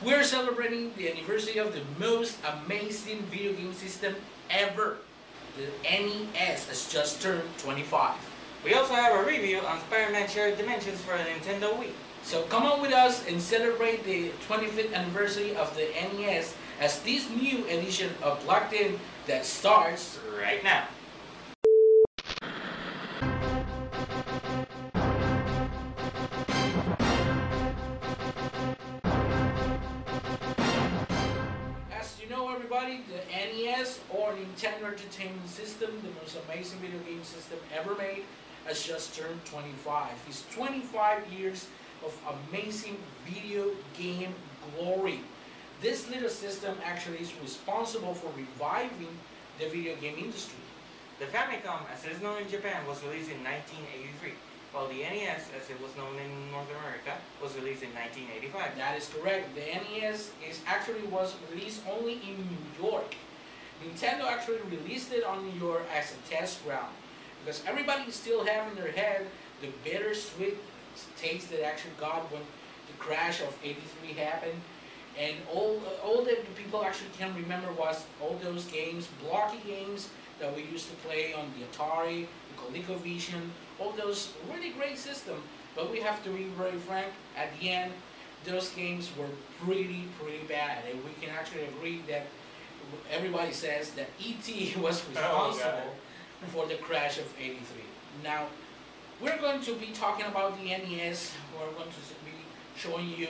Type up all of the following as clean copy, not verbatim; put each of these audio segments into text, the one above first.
We're celebrating the anniversary of the most amazing video game system ever. The NES has just turned 25. We also have a review on Spider-Man Shared Dimensions for the Nintendo Wii. So come on with us and celebrate the 25th anniversary of the NES as this new edition of Plugged In that starts Right now. As you know, everybody, the NES or Nintendo Entertainment System, the most amazing video game system ever made, has just turned 25. It's 25 years of amazing video game glory. This little system actually is responsible for reviving the video game industry. The Famicom, as it is known in Japan, was released in 1983, while the NES, as it was known in North America, was released in 1985. That is correct. The NES was released only in New York. Nintendo actually released it on New York as a test ground because everybody still have in their head the bittersweet taste that actually got when the crash of '83 happened. And all that the people actually can remember was all those games, blocky games that we used to play on the Atari, the ColecoVision, all those really great systems. But we have to be very frank, at the end, those games were pretty bad. And we can actually agree that everybody says that E.T. was responsible for the crash of '83. Now, we're going to be talking about the NES. We're going to be showing you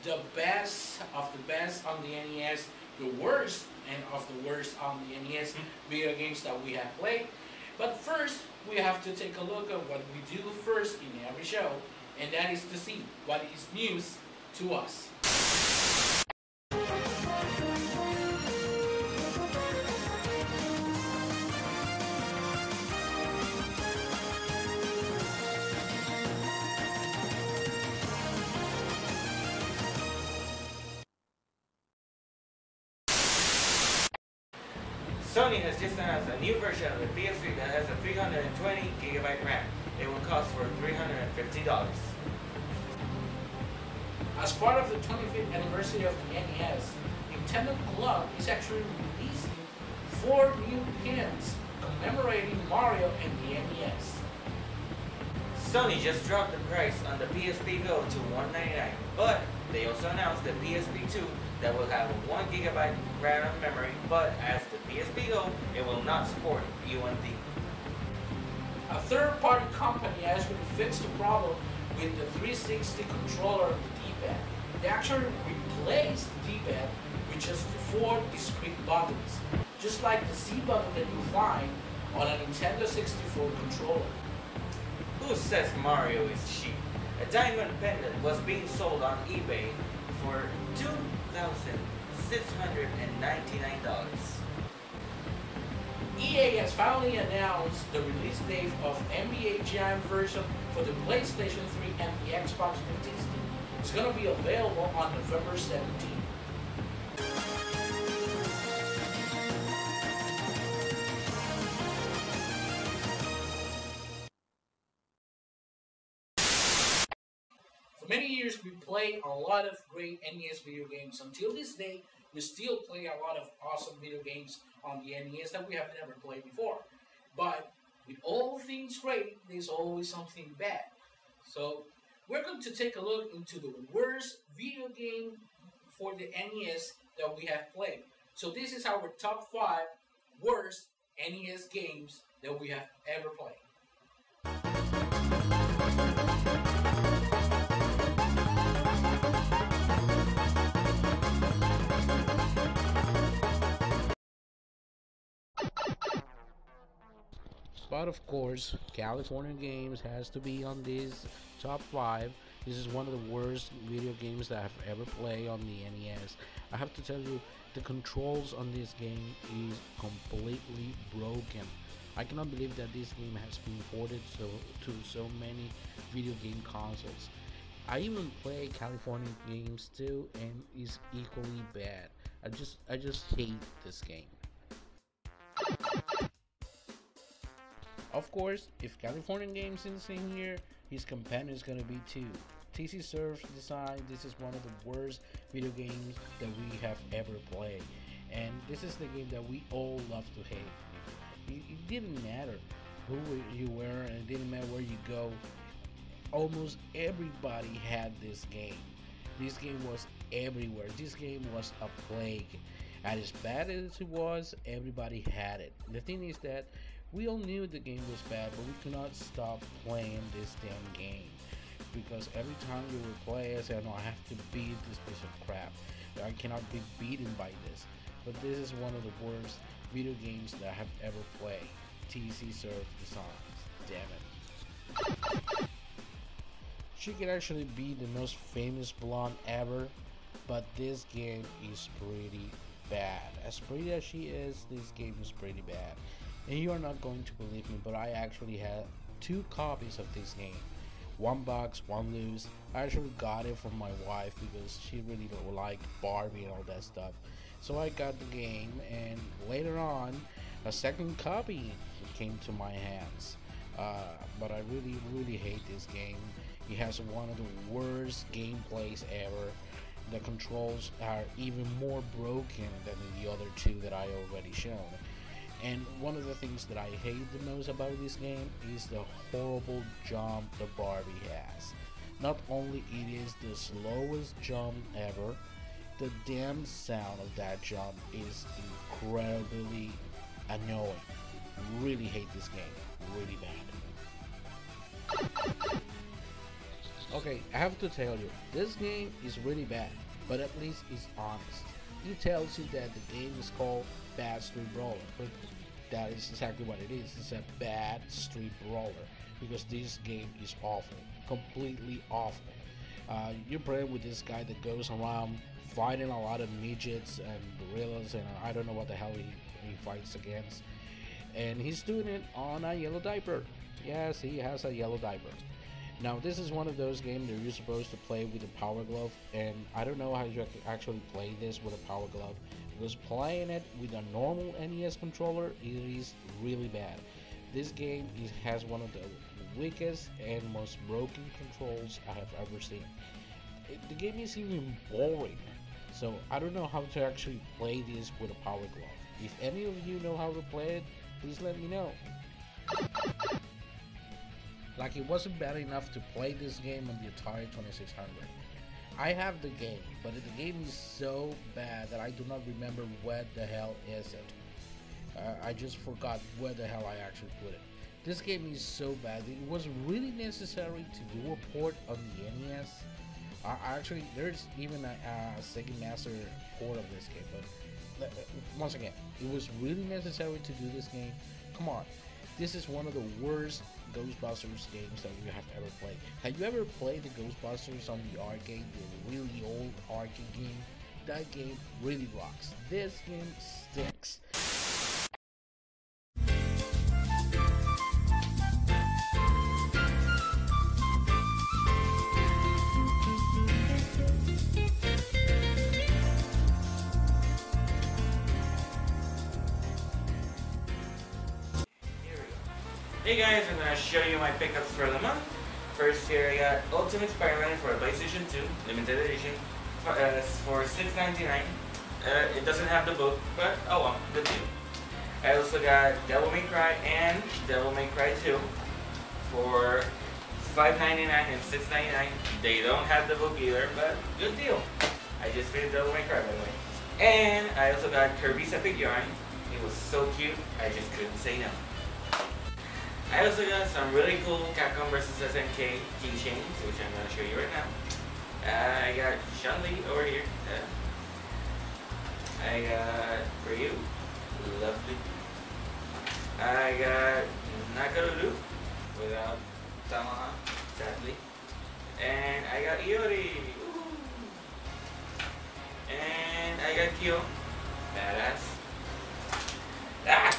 the best of the best on the NES, the worst and of the worst on the NES video games that we have played. But first, we have to take a look at what we do first in every show, and that is to see what is news to us. Sony has just announced a new version of the PS3 that has a 320GB RAM. It will cost for $350. As part of the 25th anniversary of the NES, Nintendo Club is actually releasing 4 new pins commemorating Mario and the NES. Sony just dropped the price on the PSP Go to $199, but they also announced the PSP 2 that will have 1GB RAM memory, but as the PSP Go, it will not support UMD. A third-party company actually fixed the problem with the 360 controller of the D-pad. They actually replaced the D-pad with just 4 discrete buttons, just like the C button that you find on a Nintendo 64 controller. Who says Mario is cheap? A diamond pendant was being sold on eBay for $2,699. EA has finally announced the release date of NBA Jam version for the PlayStation 3 and the Xbox 360. It's going to be available on November 17th. For many years, we played a lot of great NES video games. Until this day, we still play a lot of awesome video games on the NES that we have never played before. But with all things great, there's always something bad. So we're going to take a look into the worst video game for the NES that we have played. So this is our top 5 worst NES games that we have ever played. But of course, California Games has to be on this top 5. This is one of the worst video games that I've ever played on the NES. I have to tell you, the controls on this game is completely broken. I cannot believe that this game has been ported to so many video game consoles. I even play California Games too, and it's equally bad. I just hate this game. Of course, if California Games is in here, his companion is gonna be too. TC Surf Design, this is one of the worst video games that we have ever played. And this is the game that we all love to hate. It didn't matter who you were, and it didn't matter where you go. Almost everybody had this game. This game was everywhere. This game was a plague. And as bad as it was, everybody had it. The thing is that we all knew the game was bad, but we could not stop playing this damn game. Because every time you would play, I said, no, I have to beat this piece of crap. I cannot be beaten by this. But this is one of the worst video games that I have ever played. TC Surf Designs. Damn it. She could actually be the most famous blonde ever, but this game is pretty bad. As pretty as she is, this game is pretty bad. And you are not going to believe me, but I actually had 2 copies of this game. 1 box, 1 loose. I actually got it from my wife because she really don't like Barbie and all that stuff. So I got the game, and later on, a second copy came to my hands. But I really hate this game. It has one of the worst gameplays ever. The controls are even more broken than the other 2 that I already shown. And one of the things that I hate the most about this game is the horrible jump the Barbie has. Not only it is the slowest jump ever, the damn sound of that jump is incredibly annoying. Really hate this game. Really bad. Okay, I have to tell you, this game is really bad, but at least it's honest. It tells you that the game is called Bad Street Brawler, but that is exactly what it is. It's a bad street brawler, because this game is awful, completely awful. You're playing with this guy that goes around fighting a lot of midgets and gorillas, and I don't know what the hell he fights against. And he's doing it on a yellow diaper. Yes, he has a yellow diaper. Now, this is one of those games that you're supposed to play with a power glove, and I don't know how you actually play this with a power glove, because playing it with a normal NES controller, it is really bad. This game has one of the weakest and most broken controls I have ever seen. The game is even boring, so I don't know how to actually play this with a power glove. If any of you know how to play it, please let me know. Like, it wasn't bad enough to play this game on the Atari 2600. I have the game, but the game is so bad that I do not remember where the hell is it. I just forgot where the hell I actually put it. This game is so bad. It was really necessary to do a port on the NES. Actually, there's even a Sega Master port of this game, but once again, it was really necessary to do this game. Come on. This is one of the worst Ghostbusters games that we have ever played. Have you ever played the Ghostbusters on the arcade, the really old arcade game? That game really rocks. This game stinks. Hey guys, I'm going to show you my pickups for the month. First here I got Ultimate Spider-Man for PlayStation 2, limited edition, for $6.99. It doesn't have the book, but oh well, good deal. I also got Devil May Cry and Devil May Cry 2 for $5.99 and $6.99. They don't have the book either, but good deal. I just finished Devil May Cry, by the way. And I also got Kirby's Epic Yarn. It was so cute, I just couldn't say no. I also got some really cool Capcom vs. SNK keychains, which I'm going to show you right now. I got Chun-Li over here. I got Ryu. Lovely. I got Nakaruru without Tamaha, sadly. And I got Iori. Woo. And I got Kyo. Badass. Ah!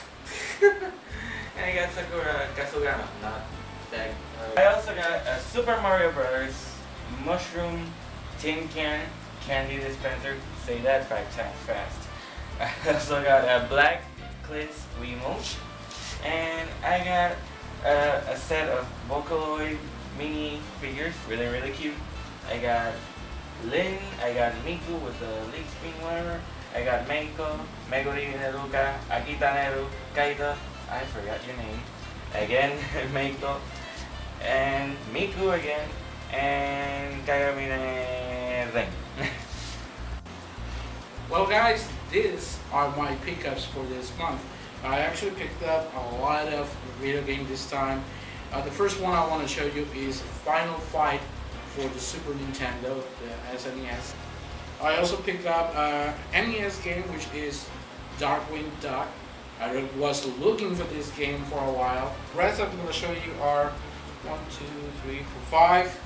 And I got Sakura Kasugano, not that. I also got a Super Mario Brothers Mushroom Tin Can Candy Dispenser. Say that 5 times fast. I also got a Black Clits Wiimote. And I got a set of Vocaloid mini figures, really cute. I got Lin, I got Miku with the leaf spin whatever. I got Meiko, Meguri Neruka, Akita Neru, Kaita, I forgot your name. Again, Meiko, and Miku again, and Kagamine Ren. Well guys, these are my pickups for this month. I actually picked up a lot of video games this time. The first one I want to show you is Final Fight for the Super Nintendo, the SNES. I also picked up an NES game, which is Darkwing Duck. I was looking for this game for a while. The rest I'm going to show you are 5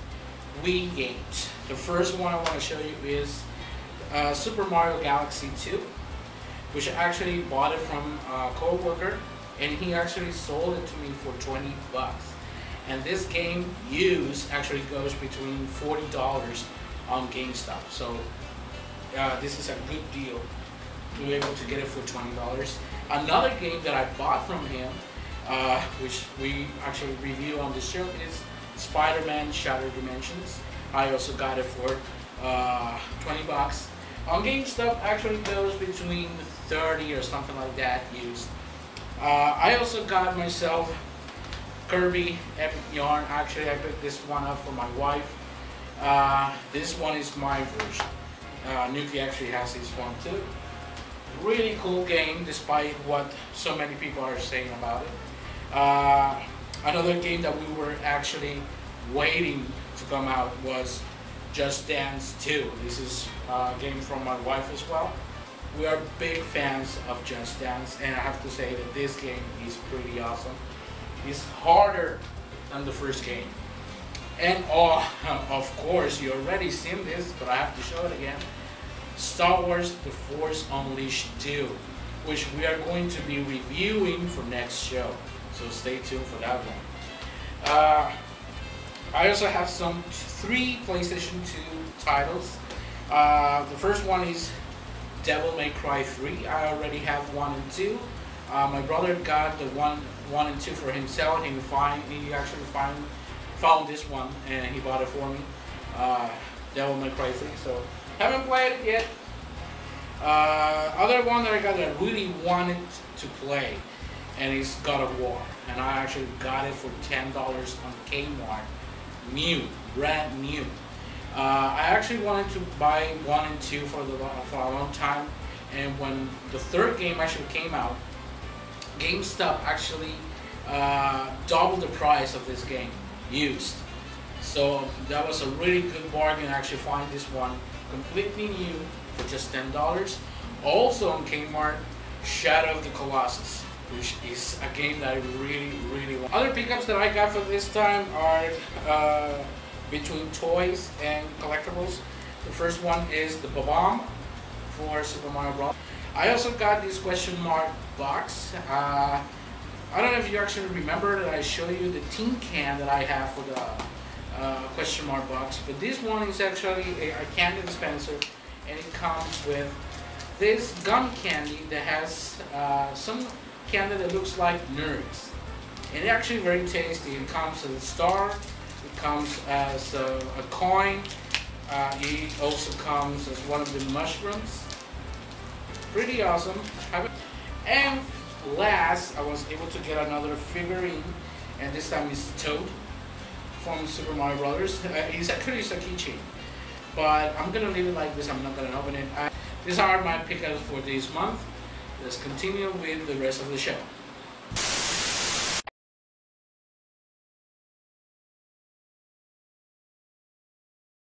Wii games. The first one I want to show you is Super Mario Galaxy 2, which I actually bought it from a co-worker, and he actually sold it to me for 20 bucks. And this game used actually goes between $40 on GameStop. So this is a good deal to be able to get it for $20. Another game that I bought from him, which we actually review on the show, is Spider-Man Shattered Dimensions. I also got it for 20 bucks. On GameStop actually goes between 30 or something like that used. I also got myself Kirby Epic Yarn. Actually, I picked this one up for my wife. This one is my version. Nuki actually has this one too. Really cool game, despite what so many people are saying about it. Another game that we were actually waiting to come out was Just Dance 2. This is a game from my wife as well. We are big fans of Just Dance, and I have to say that this game is pretty awesome. It's harder than the first game. And of course, you already seen this, but I have to show it again. Star Wars The Force Unleashed 2, which we are going to be reviewing for next show. So stay tuned for that one. I also have 3 PlayStation 2 titles. The first one is Devil May Cry 3. I already have 1 and 2. My brother got the 1 and 2 for himself. He actually found this one and he bought it for me. Devil May Cry 3. So haven't played it yet. Other one that I got that I really wanted to play, and it's God of War, and I actually got it for $10 on Kmart, brand new. I actually wanted to buy 1 and 2 for a long time, and when the third game actually came out, GameStop actually doubled the price of this game used. So that was a really good bargain. I actually find this one completely new for just $10. Also on Kmart, Shadow of the Colossus, which is a game that I really want. Other pickups that I got for this time are between toys and collectibles. The first one is the Bomb for Super Mario Bros. I also got this question mark box. I don't know if you actually remember that I showed you the tin can that I have for the question mark box, but this one is actually a candy dispenser, and it comes with this gum candy that has some candy that looks like nerds, and it's actually very tasty. It comes as a star, it comes as a coin, it also comes as one of the mushrooms. Pretty awesome. And last, I was able to get another figurine, and this time it's Toad from Super Mario Brothers. It's actually a keychain, but I'm gonna leave it like this. I'm not gonna open it. These are my pickups for this month. Let's continue with the rest of the show.